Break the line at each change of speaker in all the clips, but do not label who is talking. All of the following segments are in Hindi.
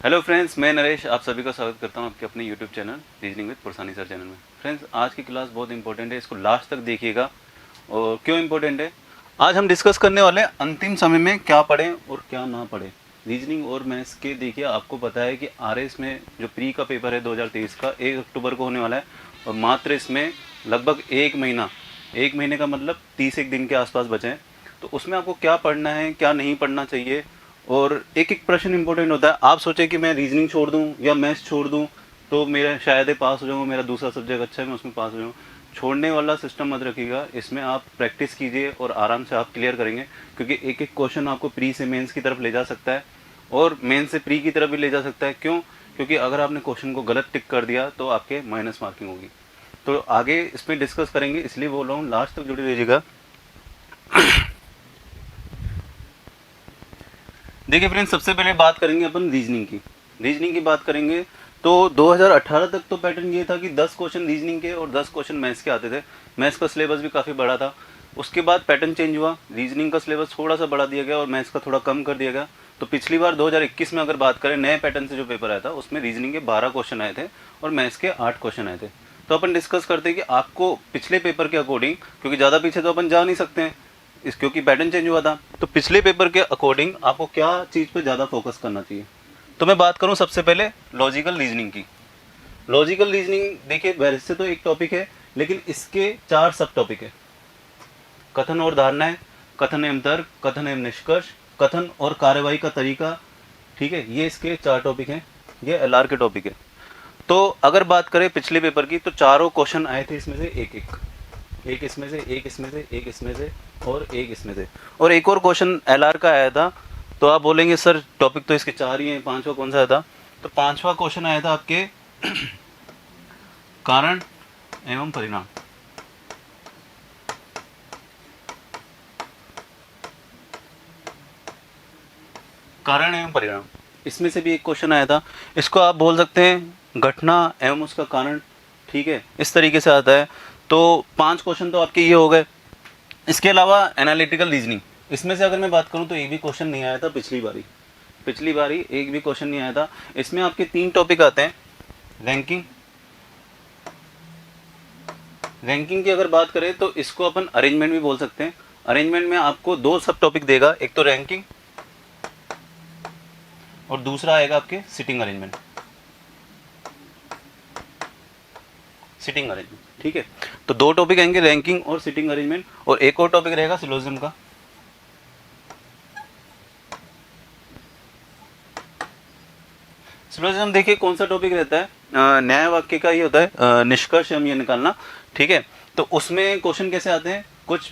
हेलो फ्रेंड्स, मैं नरेश आप सभी का स्वागत करता हूं आपके अपने YouTube channel reasoning with Pursani sir channel में। फ्रेंड्स, आज की क्लास बहुत इंपॉर्टेंट है, इसको लास्ट तक देखिएगा। और क्यों इंपॉर्टेंट है, आज हम डिस्कस करने वाले हैं अंतिम समय में क्या पढ़ें और क्या ना पढ़ें। रीजनिंग और मैथ्स के देखिए, आपको पता है कि आरएस में जो प्री का पेपर है 2023 का 1 अक्टूबर को होने वाला है, और मात्र इसमें लगभग एक महीने का मतलब 31 दिन के आसपास बचे हैं। तो उसमें आपको क्या पढ़ना है, क्या नहीं पढ़ना चाहिए, और एक एक प्रश्न इंपॉर्टेंट होता है। आप सोचे कि मैं रीजनिंग छोड़ दूं या मैथ्स छोड़ दूं तो मेरा शायद पास हो जाऊंगा, मेरा दूसरा सब्जेक्ट अच्छा है मैं उसमें पास हो जाऊँ। छोड़ने वाला सिस्टम मत रखिएगा, इसमें आप प्रैक्टिस कीजिए और आराम से आप क्लियर करेंगे, क्योंकि एक एक क्वेश्चन आपको प्री से मेंस की तरफ ले जा सकता है और मेन से प्री की तरफ भी ले जा सकता है। क्यों? क्योंकि अगर आपने क्वेश्चन को गलत टिक कर दिया तो आपके माइनस मार्किंग होगी। तो आगे इसमें डिस्कस करेंगे, इसलिए बोल रहा हूँ लास्ट तक जुड़े रहिएगा। देखिए फ्रेंड्स, सबसे पहले बात करेंगे अपन रीजनिंग की बात करेंगे। तो 2018 तक तो पैटर्न ये था कि 10 क्वेश्चन रीजनिंग के और 10 क्वेश्चन मैथ्स के आते थे। मैथ्स का सिलेबस भी काफ़ी बड़ा था। उसके बाद पैटर्न चेंज हुआ, रीजनिंग का सिलेबस थोड़ा सा बढ़ा दिया गया और मैथ्स का थोड़ा कम कर दिया गया। तो पिछली बार 2021 में अगर बात करें, नए पैटर्न से जो पेपर आया था उसमें रीजनिंग के 12 क्वेश्चन आए थे और मैथ्स के 8 क्वेश्चन आए थे। तो अपन डिस्कस करते हैं कि आपको पिछले पेपर के अकॉर्डिंग, क्योंकि ज़्यादा पीछे तो अपन जा नहीं सकते हैं क्योंकि पैटर्न चेंज हुआ था, तो पिछले पेपर के अकॉर्डिंग आपको क्या चीज़ पे ज़्यादा फोकस करना चाहिए। तो मैं बात करूं सबसे पहले लॉजिकल रीजनिंग की। लॉजिकल रीजनिंग देखिए, वैसे तो एक टॉपिक है लेकिन इसके 4 सब टॉपिक है। कथन और धारणाएं, कथन एवं तर्क, कथन एवं निष्कर्ष, कथन और कार्यवाही का तरीका। ठीक है, ये इसके 4 टॉपिक हैं, ये एलआर के टॉपिक है। तो अगर बात करें पिछले पेपर की, तो चारों क्वेश्चन आए थे इसमें से एक इसमें से, एक इसमें से, एक इसमें से और एक इसमें से, और एक और क्वेश्चन एलआर का आया था। तो आप बोलेंगे सर टॉपिक तो इसके 4 ही हैं, पांचवा कौन सा आया था? तो पांचवा क्वेश्चन आया था आपके कारण एवं परिणाम। कारण एवं परिणाम, इसमें से भी एक क्वेश्चन आया था। इसको आप बोल सकते हैं घटना एवं उसका कारण। ठीक है, इस तरीके से आता है। तो 5 क्वेश्चन तो आपके ये हो गए। इसके अलावा एनालिटिकल रीजनिंग, इसमें से अगर मैं बात करूं तो एक भी क्वेश्चन नहीं आया था पिछली बारी एक भी क्वेश्चन नहीं आया था। इसमें आपके 3 टॉपिक आते हैं। रैंकिंग की अगर बात करें तो इसको अपन अरेंजमेंट भी बोल सकते हैं। अरेंजमेंट में आपको 2 सब टॉपिक देगा, एक तो रैंकिंग और दूसरा आएगा आपके सिटिंग अरेंजमेंट। ठीक है, तो 2 टॉपिक आएंगे, रैंकिंग और सिटिंग अरेंजमेंट, और एक और टॉपिक रहेगा सिलोजिज्म का। सिलोजिज्म देखिए कौन सा टॉपिक रहता है, न्याय वाक्य का ही होता है, निष्कर्ष हम ये निकालना। ठीक है, तो उसमें क्वेश्चन कैसे आते हैं, कुछ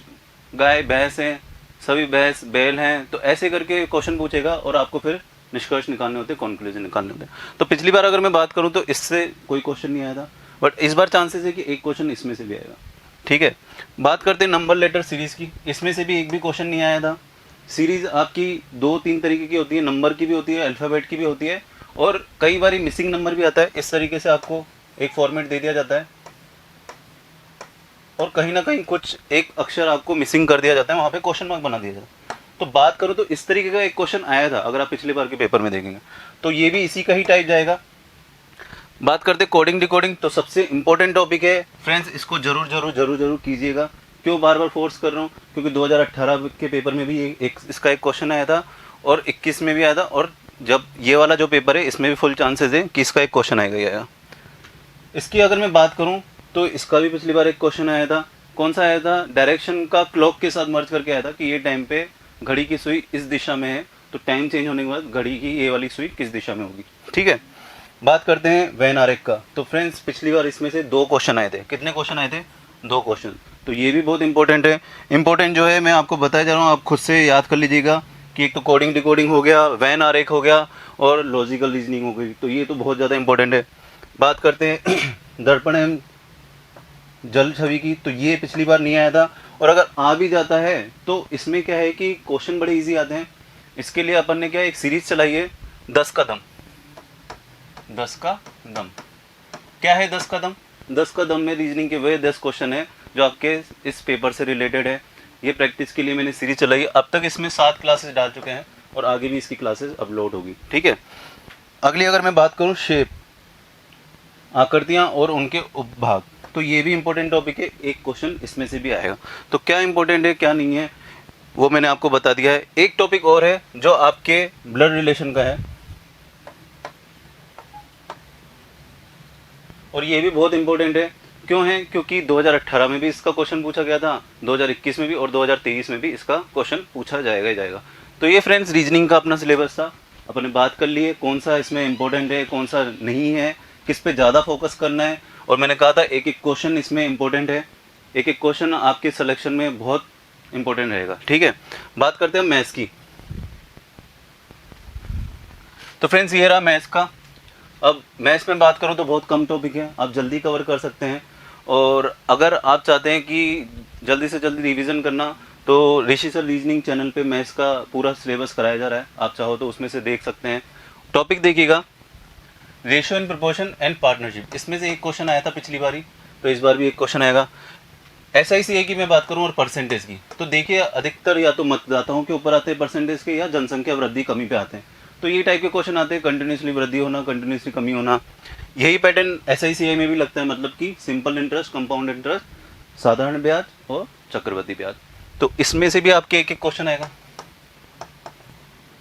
गाय भैंस हैं, सभी भैंस बैल हैं, तो ऐसे करके क्वेश्चन पूछेगा और आपको फिर निष्कर्ष निकालने होते हैं, कंक्लूजन निकालने होते हैं। तो पिछली बार अगर मैं बात करूं तो इससे कोई क्वेश्चन नहीं आया था, बट इस बार चांसेस है कि एक क्वेश्चन इसमें से भी आएगा। ठीक है, बात करते हैं नंबर लेटर सीरीज की। इसमें से भी एक भी क्वेश्चन नहीं आया था। सीरीज आपकी 2-3 तरीके की होती है, नंबर की भी होती है, अल्फ़ाबेट की भी होती है, और कई बार मिसिंग नंबर भी आता है। इस तरीके से आपको एक फॉर्मेट दे दिया जाता है और कहीं ना कहीं कुछ एक अक्षर आपको मिसिंग कर दिया जाता है, वहाँ पे क्वेश्चन मार्क बना दिया जाता है। तो बात करूँ तो इस तरीके का एक क्वेश्चन आया था, अगर आप पिछले बार के पेपर में देखेंगे तो ये भी इसी का ही टाइप जाएगा। बात करते कोडिंग डिकोडिंग, तो सबसे इंपॉर्टेंट टॉपिक है फ्रेंड्स, इसको जरूर जरूर जरूर जरूर कीजिएगा। क्यों बार बार फोर्स कर रहा हूँ, क्योंकि 2018 के पेपर में भी इसका एक क्वेश्चन आया था और 21 में भी आया था, और जब ये वाला जो पेपर है इसमें भी फुल चांसेस है कि इसका एक क्वेश्चन आएगा ही आएगा। इसकी अगर मैं बात करूं तो इसका भी पिछली बार एक क्वेश्चन आया था। कौन सा आया था? डायरेक्शन का क्लॉक के साथ मर्ज करके आया था कि ये टाइम पे घड़ी की सुई इस दिशा में है, तो टाइम चेंज होने के बाद घड़ी की ये वाली सुई किस दिशा में होगी। ठीक है, बात करते हैं वेन आरेख का। तो फ्रेंड्स पिछली बार इसमें से 2 क्वेश्चन आए थे। कितने क्वेश्चन आए थे? 2 क्वेश्चन। तो ये भी बहुत इंपॉर्टेंट है। इंपॉर्टेंट जो है मैं आपको बताया जा रहा हूँ, आप खुद से याद कर लीजिएगा कि एक तो कोडिंग डिकोडिंग हो गया, वेन आरेख हो गया और लॉजिकल रीजनिंग हो गई। तो ये तो बहुत ज़्यादा इंपॉर्टेंट है। बात करते हैं दर्पण एवं जल छवि की, तो ये पिछली बार नहीं आया था, और अगर आ भी जाता है तो इसमें क्या है कि क्वेश्चन बड़े इजी आते हैं। इसके लिए अपन ने क्या एक सीरीज चलाई है, 10 का दम। 10 का दम क्या है? 10 का दम, 10 का दम में रीजनिंग के वह 10 क्वेश्चन है जो आपके इस पेपर से रिलेटेड है। ये प्रैक्टिस के लिए मैंने सीरीज चलाई। अब तक इसमें 7 क्लासेस डाल चुके हैं और आगे भी इसकी क्लासेस अपलोड होगी। ठीक है, अगली अगर मैं बात करूँ शेप, आकृतियाँ और उनके उपभाग, तो ये भी इंपॉर्टेंट टॉपिक है, एक क्वेश्चन इसमें से भी आएगा। तो क्या इंपॉर्टेंट है क्या नहीं है वो मैंने आपको बता दिया है। एक टॉपिक और है जो आपके ब्लड रिलेशन का है, और ये भी बहुत इंपॉर्टेंट है। क्यों है? क्योंकि 2018 में भी इसका क्वेश्चन पूछा गया था, 2021 में भी, और 2023 में भी इसका क्वेश्चन पूछा जाएगा ही जाएगा। तो ये फ्रेंड्स रीजनिंग का अपना सिलेबस था, अपने बात कर लिए कौन सा इसमें इंपॉर्टेंट है कौन सा नहीं है, किस पे ज़्यादा फोकस करना है। और मैंने कहा था एक एक क्वेश्चन इसमें इंपॉर्टेंट है, एक एक क्वेश्चन आपके सिलेक्शन में बहुत इंपॉर्टेंट रहेगा। ठीक है, बात करते हैं मैथ्स की। तो फ्रेंड्स ये रहा मैथ्स का। अब मैथ्स में बात करूँ तो बहुत कम टॉपिक है, आप जल्दी कवर कर सकते हैं। और अगर आप चाहते हैं कि जल्दी से जल्दी रिवीजन करना, तो ऋषि सर रीजनिंग चैनल पे मैथ्स का पूरा सिलेबस कराया जा रहा है, आप चाहो तो उसमें से देख सकते हैं। टॉपिक देखिएगा, ratio and proportion and partnership. इसमें से एक क्वेश्चन आया था पिछली बारी, तो इस बार भी एक क्वेश्चन आएगा। SICA की मैं बात करूं और परसेंटेज की, तो देखिए अधिकतर या तो मतदाताओं के ऊपर आते हैं परसेंटेज के, या जनसंख्या वृद्धि कमी पे आते हैं। तो ये टाइप के क्वेश्चन आते हैं, कंटिन्यूसली वृद्धि होना, कंटिन्यूसली कमी होना। यही पैटर्न SICA में भी लगता है, मतलब कि सिंपल इंटरेस्ट, कंपाउंड इंटरेस्ट, साधारण ब्याज और चक्रवृद्धि ब्याज। तो इसमें से भी आपके एक एक क्वेश्चन आएगा।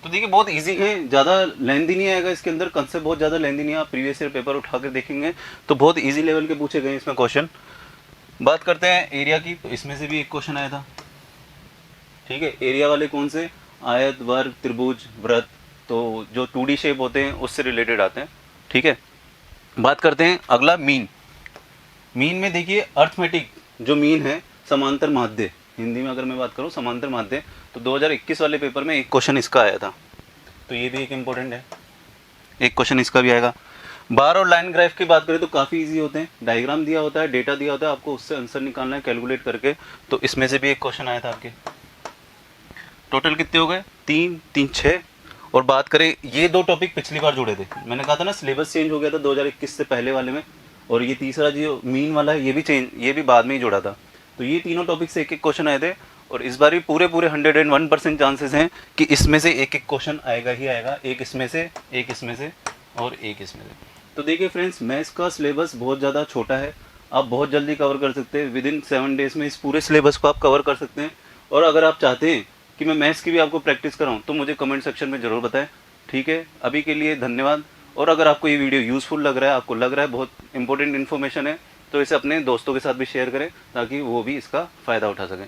तो देखिए बहुत इजी है, ज़्यादा लेंथी नहीं आएगा इसके अंदर, कंसेप्ट बहुत ज़्यादा लेंथी नहीं है। आप प्रीवियस ईयर पेपर उठा कर देखेंगे तो बहुत इजी लेवल के पूछे गए इसमें क्वेश्चन। बात करते हैं एरिया की, तो इसमें से भी एक क्वेश्चन आया था। ठीक है, एरिया वाले कौन से? आयत, वर्ग, त्रिभुज, वृत्त, तो जो 2D शेप होते हैं उससे रिलेटेड आते हैं। ठीक है, बात करते हैं अगला मीन। मीन में देखिए अर्थमेटिक जो मीन है, समांतर माध्य, हिंदी में अगर मैं बात करूं समांतर माध्य, तो 2021 वाले पेपर में एक क्वेश्चन इसका आया था, तो ये भी एक इम्पोर्टेंट है, एक क्वेश्चन इसका भी आएगा। बार और लाइन ग्राफ की बात करें तो काफ़ी इजी होते हैं, डायग्राम दिया होता है, डेटा दिया होता है, आपको उससे आंसर निकालना है कैलकुलेट करके। तो इसमें से भी एक क्वेश्चन आया था आपके। टोटल कितने हो गए? 3 3 6। और बात करें, ये दो टॉपिक पिछली बार जुड़े थे, मैंने कहा था ना सिलेबस चेंज हो गया था 2021 से पहले वाले में, और ये तीसरा जो मीन वाला है ये भी बाद में ही जुड़ा था। तो ये तीनों टॉपिक से एक एक क्वेश्चन आए थे, और इस बार भी पूरे 101% चांसेस हैं कि इसमें से एक एक क्वेश्चन आएगा ही आएगा, एक इसमें से, एक इसमें से, और एक इसमें से। तो देखिए फ्रेंड्स, मैथ्स का सिलेबस बहुत ज़्यादा छोटा है, आप बहुत जल्दी कवर कर सकते हैं, विद इन 7 डेज़ में इस पूरे सिलेबस को आप कवर कर सकते हैं। और अगर आप चाहते हैं कि मैं मैथ्स की भी आपको प्रैक्टिस कराऊं तो मुझे कमेंट सेक्शन में ज़रूर बताएं। ठीक है, अभी के लिए धन्यवाद। और अगर आपको ये वीडियो यूज़फुल लग रहा है, आपको लग रहा है बहुत इंपॉर्टेंट इन्फॉर्मेशन है, तो इसे अपने दोस्तों के साथ भी शेयर करें ताकि वो भी इसका फ़ायदा उठा सकें।